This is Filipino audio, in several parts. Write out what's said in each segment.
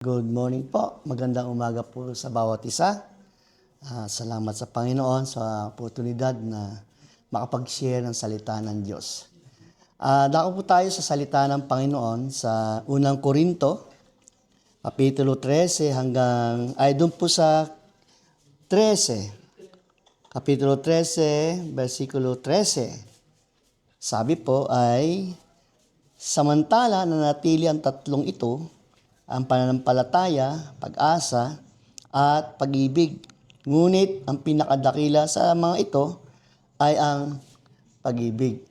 Good morning po. Magandang umaga po sa bawat isa. Salamat sa Panginoon sa oportunidad na makapag-share ng salita ng Diyos. Dako po tayo sa salita ng Panginoon sa unang Korinto, Kapitulo 13 doon po sa 13. Kapitulo 13, versikulo 13. Sabi po ay, samantala na natili ang tatlong ito, ang pananampalataya, pag-asa, at pag-ibig. Ngunit ang pinakadakila sa mga ito ay ang pag-ibig.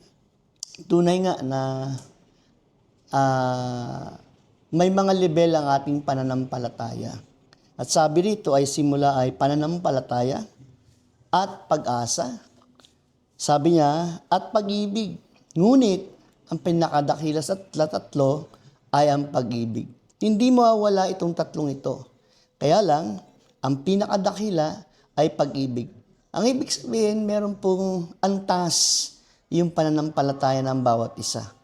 Tunay nga na may mga level ang ating pananampalataya. At sabi rito ay simula ay pananampalataya at pag-asa. Sabi niya, at pag-ibig. Ngunit ang pinakadakila sa tatlo ay ang pag-ibig. Hindi mawawala itong tatlong ito. Kaya lang, ang pinakadakila ay pag-ibig. Ang ibig sabihin, meron pong antas yung pananampalataya ng bawat isa.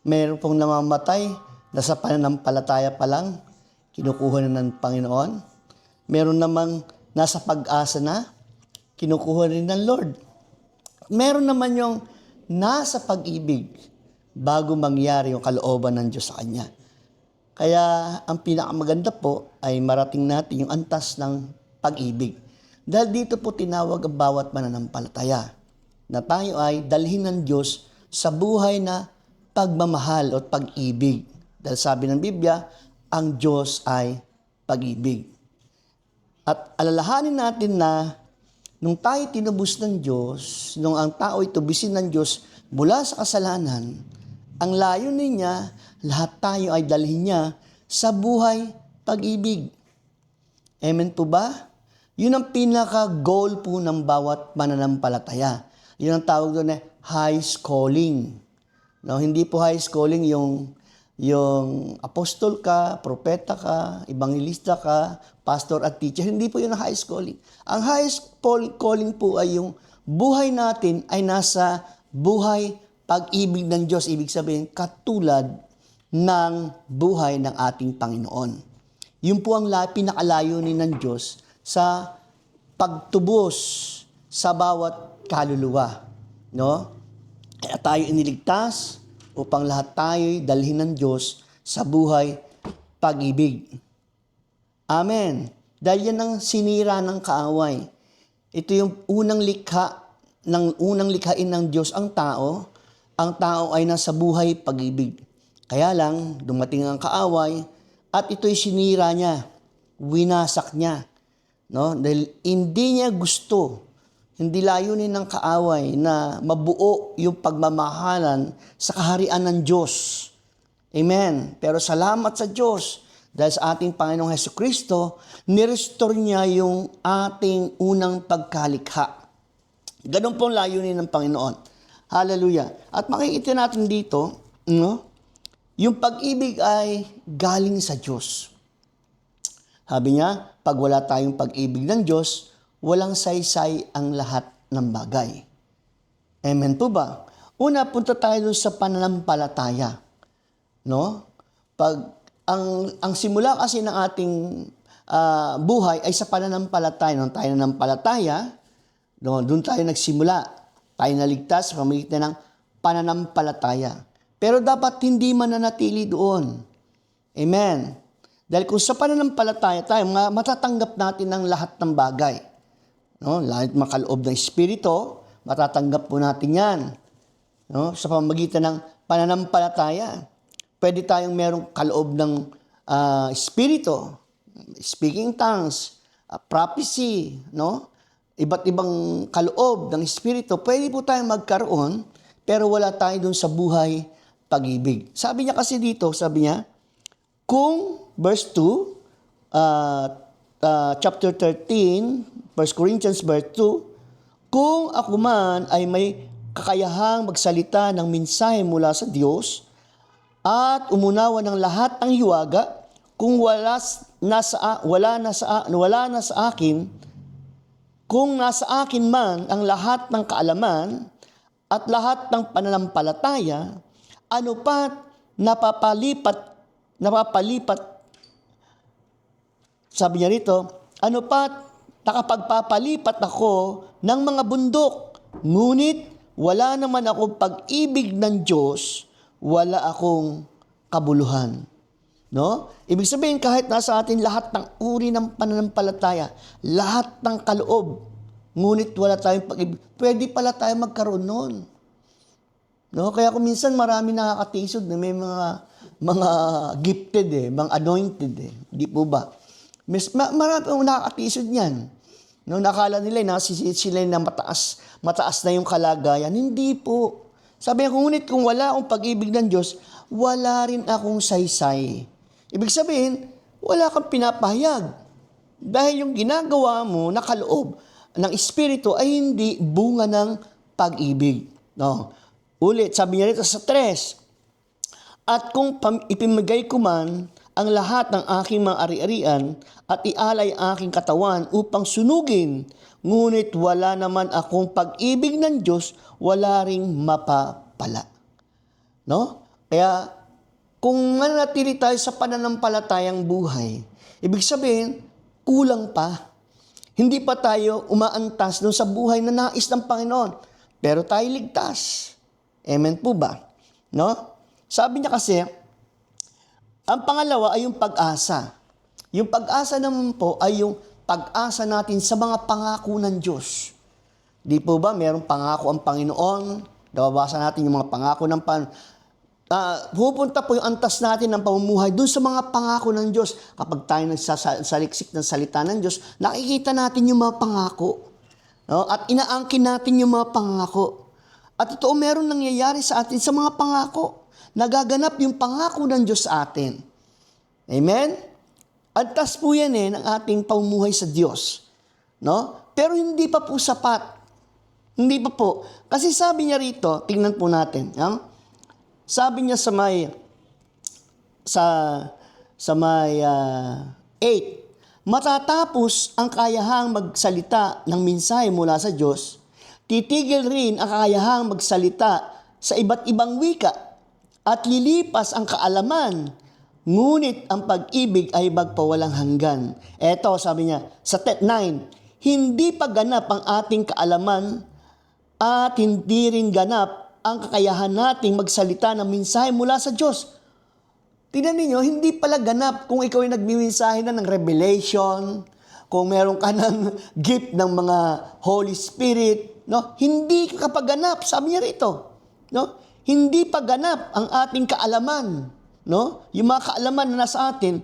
Meron pong namamatay na sa pananampalataya pa lang, kinukuha na ng Panginoon. Meron namang nasa pag-asa na, kinukuha rin ng Lord. Meron naman yung nasa pag-ibig bago mangyari yung kalooban ng Diyos sa Kanya. Kaya ang pinakamaganda po ay marating natin yung antas ng pag-ibig. Dahil dito po tinawag ang bawat mananampalataya na tayo ay dalhin ng Diyos sa buhay na pagmamahal o pag-ibig. Dahil sabi ng Biblia, ang Diyos ay pag-ibig. At alalahanin natin na nung tayo tinubos ng Diyos, nung ang tao ay tubisin ng Diyos mula sa kasalanan, ang layunin niya, lahat tayo ay dalhin niya sa buhay pag-ibig. Amen po ba? Yun ang pinaka-goal po ng bawat mananampalataya. Yun ang tawag doon na high calling. No, hindi po high calling yung apostol ka, propeta ka, evangelista ka, pastor at teacher. Hindi po yun ang high calling. Ang high calling po ay yung buhay natin ay nasa buhay pag-ibig ng Diyos. Ibig sabihin, katulad ng buhay ng ating Panginoon. Yun po ang pinakalayunin ng Diyos sa pagtubos sa bawat kaluluwa. No? Kaya tayo iniligtas upang lahat tayo'y dalhin ng Diyos sa buhay pag-ibig. Amen. Dahil yan ang sinira ng kaaway. Ito yung unang likhain ng Diyos ang tao. Ang tao ay nasa buhay pag-ibig. Kaya lang, dumating ang kaaway at ito'y sinira niya, winasak niya. No? Dahil hindi niya gusto, hindi layunin ng kaaway na mabuo yung pagmamahalan sa kaharian ng Diyos. Amen. Pero salamat sa Diyos dahil sa ating Panginoong Hesukristo, nirestore niya yung ating unang pagkalikha. Ganun po ang layunin ng Panginoon. Hallelujah. At makikita natin dito, no? Yung pag-ibig ay galing sa Diyos. Sabi niya, pag wala tayong pag-ibig ng Diyos, walang saysay ang lahat ng bagay. Amen po ba? Una, punta tayo sa pananampalataya. No? Ang simula kasi ng ating buhay ay sa pananampalataya. Nung tayo nanampalataya, doon tayo nagsimula. Tayo naligtas sa pamamagitan ng pananampalataya. Pero dapat hindi mananatili doon. Amen. Dahil kung sa pananampalataya tayo, matatanggap natin ang lahat ng bagay. No? Lahat makaloob ng Espiritu, matatanggap po natin yan. No? Sa pamamagitan ng pananampalataya. Pwede tayong merong kaloob ng Espiritu, speaking tongues, prophecy, no? Iba't ibang kaloob ng Espiritu. Pwede po tayong magkaroon, pero wala tayo dun sa buhay pag-ibig. Sabi niya kasi dito, sabi niya, kung verse 2, chapter 13, 1 Corinthians verse 2, kung ako man ay may kakayahang magsalita ng mensahe mula sa Diyos at umunawa ng lahat ng hiwaga, kung wala na sa akin, kung nasa akin man ang lahat ng kaalaman at lahat ng pananampalataya, ano pa napapalipat Sabi niya rito, ano pa, nakapagpapalipat ako ng mga bundok, ngunit wala naman akong pag-ibig ng Diyos, wala akong kabuluhan. No? Ibig sabihin, kahit nasa atin lahat ng uri ng pananampalataya, lahat ng kaloob, ngunit wala tayong pag-ibig, pwede pala tayo magkaroon nun. No? Kaya kung minsan marami nakakatisod na may mga gifted mga anointed Di po ba? Marami nakakatisod niyan. No, nakala nila nasisit sila na mataas na yung kalagayan. Hindi po. Sabi niya, ngunit kung wala akong pag-ibig ng Diyos, wala rin akong saysay. Ibig sabihin, wala kang pinapahayag. Dahil yung ginagawa mo na kaloob ng Espiritu ay hindi bunga ng pag-ibig. No. Ulit, sabi niya rito sa 3, at kung ipimigay ko man ang lahat ng aking mga ari-arian at ialay aking katawan upang sunugin, ngunit wala naman akong pag-ibig ng Diyos, wala ring mapapala. No? Kaya, kung manatili tayo sa pananampalatayang buhay, ibig sabihin, kulang pa. Hindi pa tayo umaantas doon sa buhay na nais ng Panginoon. Pero tayo ligtas. Amen po ba? No? Sabi niya kasi, ang pangalawa ay yung pag-asa. Yung pag-asa naman po ay yung pag-asa natin sa mga pangako ng Diyos. Di po ba, mayroong pangako ang Panginoon? Nababasa natin yung mga pangako ng pupunta po yung antas natin ng pamumuhay dun sa mga pangako ng Diyos. Kapag tayo nagsasaliksik ng salita ng Diyos, nakikita natin yung mga pangako. No? At inaangkin natin yung mga pangako. At ito, meron nangyayari sa atin sa mga pangako. Nagaganap yung pangako ng Diyos sa atin. Amen? Antas po yan ng ating pamumuhay sa Diyos. No? Pero hindi pa po sapat. Hindi pa po. Kasi sabi niya rito, tingnan po natin. Sabi niya sa may 8, matatapos ang kayahang magsalita ng mensahe mula sa Diyos, titigil rin ang kayahang magsalita sa iba't ibang wika, at lilipas ang kaalaman, ngunit ang pag-ibig ay magpawalang hanggan. Eto, sabi niya, sa 9, hindi pa ganap ang ating kaalaman at hindi rin ganap ang kakayahan nating magsalita ng mensahe mula sa Diyos. Tingnan ninyo, hindi pala ganap kung ikaw ay nagmimensahe na ng revelation, kung meron ka ng gift ng mga Holy Spirit, no? Hindi ka pa ganap, sabi niya rito, no? Hindi pa ganap ang ating kaalaman, no? Yung mga kaalaman na nasa atin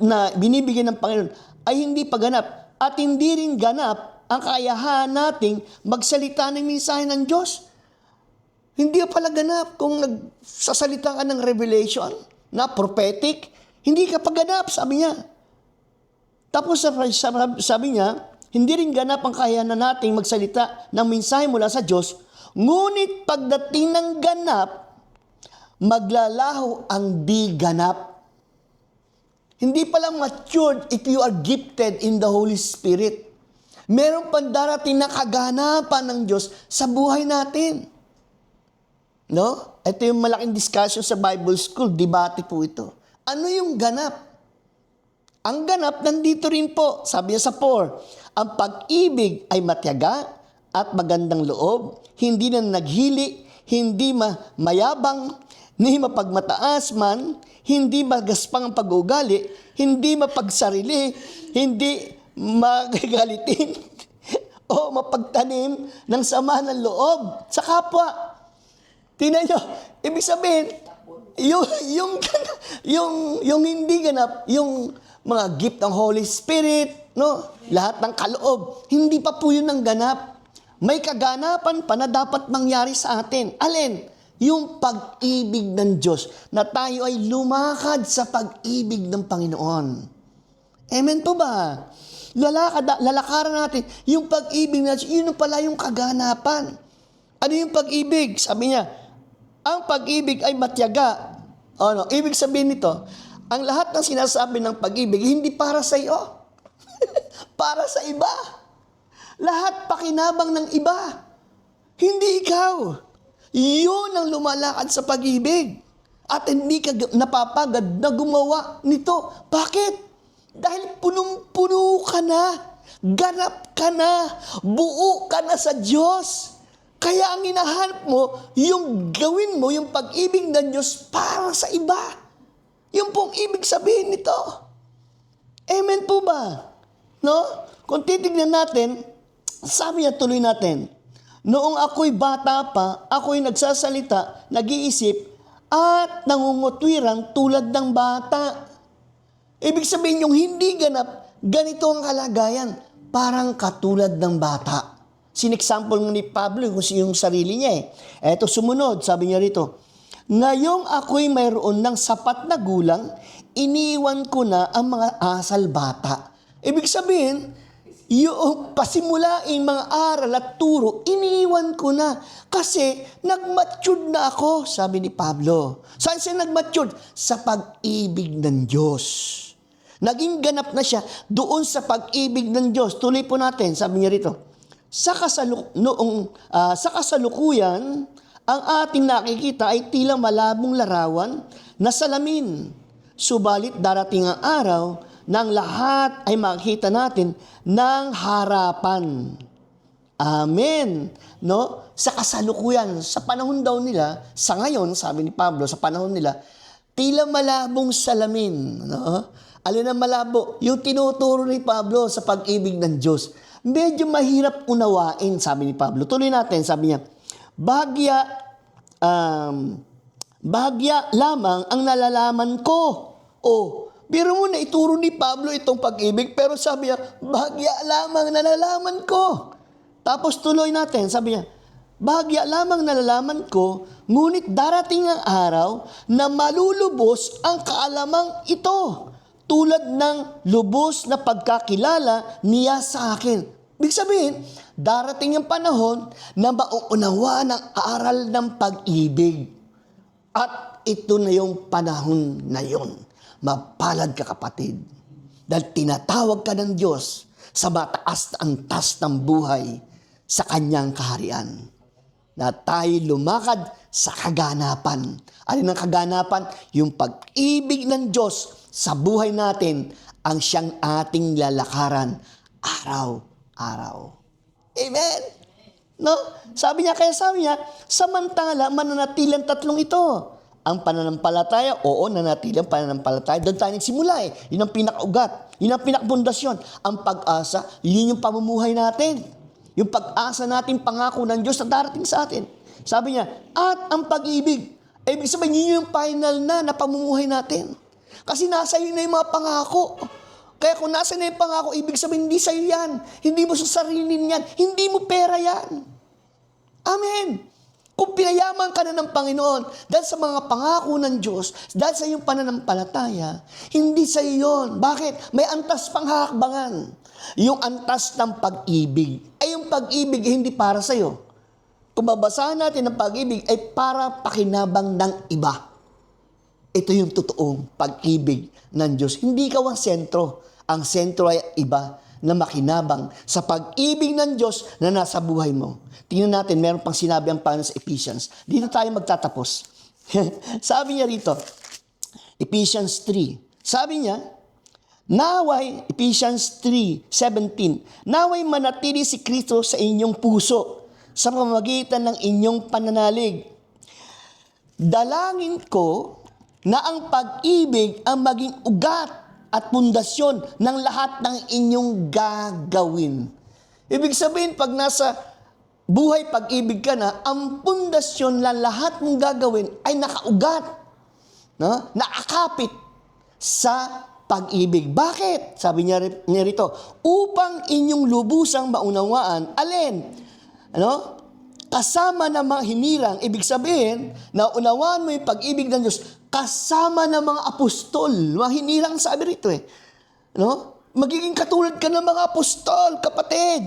na binibigyan ng Panginoon ay hindi pa ganap at hindi rin ganap ang kakayahan nating magsalita ng mensahe ng Diyos. Hindi pala ganap kung nagsasalita ka ng revelation na prophetic, hindi ka pa ganap, sabi niya. Tapos sabi niya, hindi rin ganap ang kakayahan nating magsalita ng mensahe mula sa Diyos. Ngunit pagdating ng ganap, maglalaho ang di ganap. Hindi palang matured if you are gifted in the Holy Spirit. Meron pang darating na kaganapan ng Diyos sa buhay natin. No? Ito yung malaking discussion sa Bible School, debate po ito. Ano yung ganap? Ang ganap nandito rin po, sabi niya sa 4, ang pag-ibig ay matyaga at magandang loob, hindi na naghili, hindi mayabang, ni mapagmataas man, hindi magaspang ang pag-ugali, hindi mapagsarili, hindi magagalitin, o mapagtanim ng sama ng loob sa kapwa. Tingnan nyo, ibig sabihin, yung hindi ganap, yung mga gift ng Holy Spirit, no? Lahat ng kaloob, hindi pa po yun ang ganap. May kaganapan pa na dapat mangyari sa atin. Alin? Yung pag-ibig ng Diyos, na tayo ay lumakad sa pag-ibig ng Panginoon. Amen po ba? Lalakaran natin yung pag-ibig na Diyos, yun pala yung kaganapan. Ano yung pag-ibig? Sabi niya, ang pag-ibig ay matyaga. Ano? Ibig sabihin nito, ang lahat ng sinasabi ng pag-ibig, hindi para sa iyo. Para sa iba. Lahat pakinabang ng iba. Hindi ikaw. Yun ang lumalakad sa pag-ibig. At hindi ka napapagad na gumawa nito. Bakit? Dahil puno ka na, ganap ka na, buo ka na sa Diyos. Kaya ang hinahanap mo, yung gawin mo, yung pag-ibig ng Diyos para sa iba. Yung pong ibig sabihin nito. Amen po ba? No? Kung titignan natin, sabi niya, tuloy natin, noong ako'y bata pa, ako'y nagsasalita, nag-iisip, at nangungutwirang tulad ng bata. Ibig sabihin yung hindi ganap, ganito ang kalagayan, parang katulad ng bata. Sinexample ni Pablo yung sarili niya eh. Eto sumunod, sabi niya rito, ngayong ako'y mayroon ng sapat na gulang, iniwan ko na ang mga asal bata. Ibig sabihin, yung pasimulaing mga aral at turo, iniwan ko na. Kasi nag-matured na ako, sabi ni Pablo. Saan siya nag-matured? Sa pag-ibig ng Diyos. Naging ganap na siya doon sa pag-ibig ng Diyos. Tuloy po natin, sabi niya rito. Sa kasalukuyan, ang ating nakikita ay tila malabong larawan na salamin. Subalit darating ang araw nang lahat ay makikita natin ng harapan. Amen. No? Sa kasalukuyan, sa panahon daw nila, sa ngayon, sabi ni Pablo, sa panahon nila, tila malabong salamin. No? Alin ang malabo? Yung tinuturo ni Pablo sa pag-ibig ng Diyos. Medyo mahirap unawain, sabi ni Pablo. Tuloy natin, sabi niya, bahagya lamang ang nalalaman ko. Biro mo na ituro ni Pablo itong pag-ibig, pero sabi niya, bahagya lamang nalalaman ko. Tapos tuloy natin, sabi niya, bahagya lamang nalalaman ko, ngunit darating ang araw na malulubos ang kaalamang ito, tulad ng lubos na pagkakilala niya sa akin. Ibig sabihin, darating ang panahon na mauunawaan ang aral ng pag-ibig. At ito na yung panahon na yon. Mapalad ka kapatid. Dahil tinatawag ka ng Diyos sa mataas na antas ng buhay sa kanyang kaharian. Na tayo lumakad sa kaganapan. Alin ang kaganapan? Yung pag-ibig ng Diyos sa buhay natin ang siyang ating lalakaran araw-araw. Amen? No? Sabi niya, samantala mananatilang tatlong ito. Ang pananampalataya, nanatili ang pananampalataya. Doon tayo nagsimula eh. Yun ang pinakaugat. Yun ang pinakapundasyon. Ang pag-asa, yun yung pamumuhay natin. Yung pag-asa natin, pangako ng Diyos na darating sa atin. Sabi niya, at ang pag-ibig. Ibig sabihin, yun yung final na pamumuhay natin. Kasi nasa iyo na yung mga pangako. Kaya kung nasa na yung pangako, ibig sabihin, hindi sa'yo yan. Hindi mo sa sarili yan. Hindi mo pera yan. Amen. Kung pinayaman ka na ng Panginoon dahil sa mga pangako ng Diyos, dahil sa iyong pananampalataya, hindi sa iyo yun. Bakit? May antas pang hakbangan. Yung antas ng pag-ibig. Ay yung pag-ibig hindi para sa iyo. Kung babasahan natin ang pag-ibig ay para pakinabang ng iba. Ito yung totoong pag-ibig ng Diyos. Hindi ikaw ang sentro. Ang sentro ay iba na makinabang sa pag-ibig ng Diyos na nasa buhay mo. Tingnan natin, meron pang sinabi ang Panginoon sa Ephesians. Dito tayo magtatapos. Sabi niya rito, Ephesians 3. Sabi niya, naway, Ephesians 3:17, naway manatili si Kristo sa inyong puso sa pamamagitan ng inyong pananalig. Dalangin ko na ang pag-ibig ang maging ugat at pundasyon ng lahat ng inyong gagawin. Ibig sabihin, pag nasa buhay pag-ibig ka na, ang pundasyon ng lahat mong gagawin ay nakaugat, no? Nakakapit sa pag-ibig. Bakit? Sabi niya rito, upang inyong lubusang maunawaan, alin? Kasama ng mga hinirang, ibig sabihin, na unawaan mo yung pag-ibig ng Diyos, kasama ng mga apostol, mga hinirang sabi rito magiging katulad ka ng mga apostol, kapatid,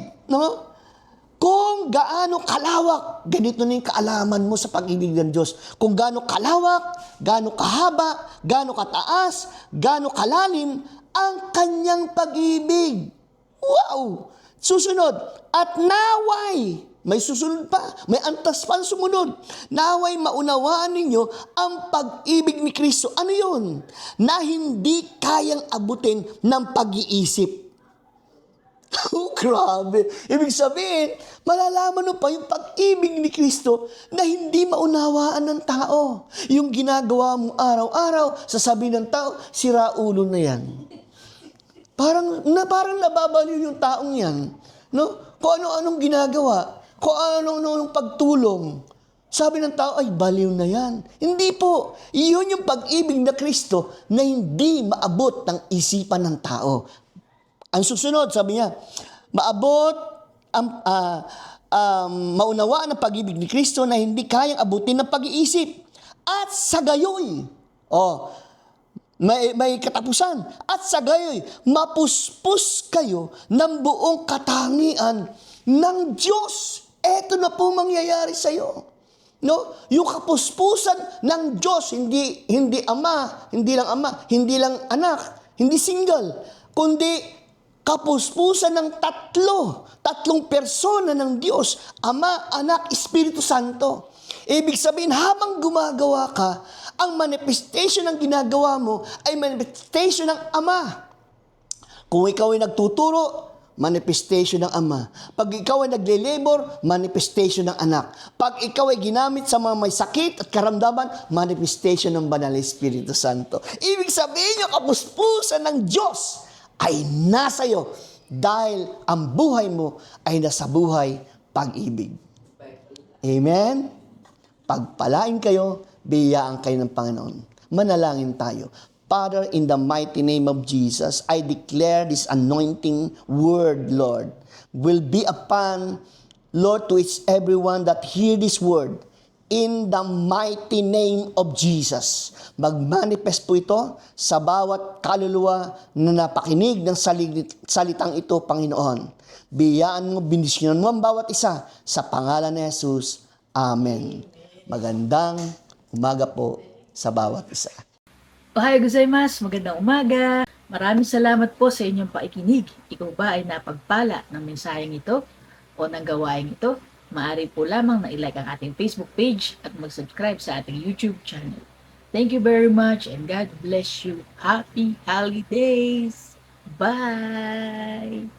Kung gaano kalawak, ganito na yung kaalaman mo sa pag-ibig ng Diyos. Kung gaano kalawak, gaano kahaba, gaano kataas, gaano kalalim ang kanyang pag-ibig. Wow! Susunod, at naway, may susunod pa, may antas pa sumunod. Naway maunawaan ninyo ang pag-ibig ni Kristo. Ano yun? Na hindi kayang abutin ng pag-iisip. Oh, grabe. Ibig sabihin, malalaman mo pa yung pag-ibig ni Kristo na hindi maunawaan ng tao. Yung ginagawa mo araw-araw, sasabihin ng tao, sira ulo na yan. Parang nababaliw yung taong yan. No? Kung ano-anong ginagawa, kung ano-anong pagtulong. Sabi ng tao, ay baliw na yan. Hindi po. Iyon yung pag-ibig na Kristo na hindi maabot ng isipan ng tao. Ang susunod, sabi niya, maabot maunawaan ang pag-ibig ni Kristo na hindi kayang abutin ng pag-iisip. At sa gayoy, may katapusan. At sa gayoy, mapuspos kayo ng buong katangian ng Diyos. Eto na po mangyayari sa iyo. No? Yung kapuspusan ng Diyos, hindi ama, hindi lang anak, hindi single, kundi kapuspusan ng tatlong persona ng Diyos, Ama, Anak, Espiritu Santo. Ibig sabihin, habang gumagawa ka, ang manifestation ng ginagawa mo ay manifestation ng Ama. Kung ikaw ay nagtuturo, manifestation ng Ama. Pag ikaw ay nagle-labor, manifestation ng Anak. Pag ikaw ay ginamit sa mga may sakit at karamdaman, manifestation ng Banal na Espiritu Santo. Ibig sabihin, yung kapuspusan ng Diyos ay nasa iyo dahil ang buhay mo ay nasa buhay pag-ibig. Amen? Pagpalain kayo, biyayaan kayo ng Panginoon. Manalangin tayo. Father, in the mighty name of Jesus, I declare this anointing word, Lord, will be upon, Lord, to each everyone that hear this word. In the mighty name of Jesus. Magmanifest po ito sa bawat kaluluwa na napakinig ng salitang ito, Panginoon. Biyaan mo, bendisyonan mo ang bawat isa sa pangalan ni Jesus. Amen. Magandang umaga po sa bawat isa. Ohayo gozaimasu, magandang umaga. Maraming salamat po sa inyong paikinig. Ikaw ba ay napagpala ng mensaheng ito o ng gawaing ito? Maaari po lamang na i-like ang ating Facebook page at mag-subscribe sa ating YouTube channel. Thank you very much and God bless you. Happy holidays! Bye!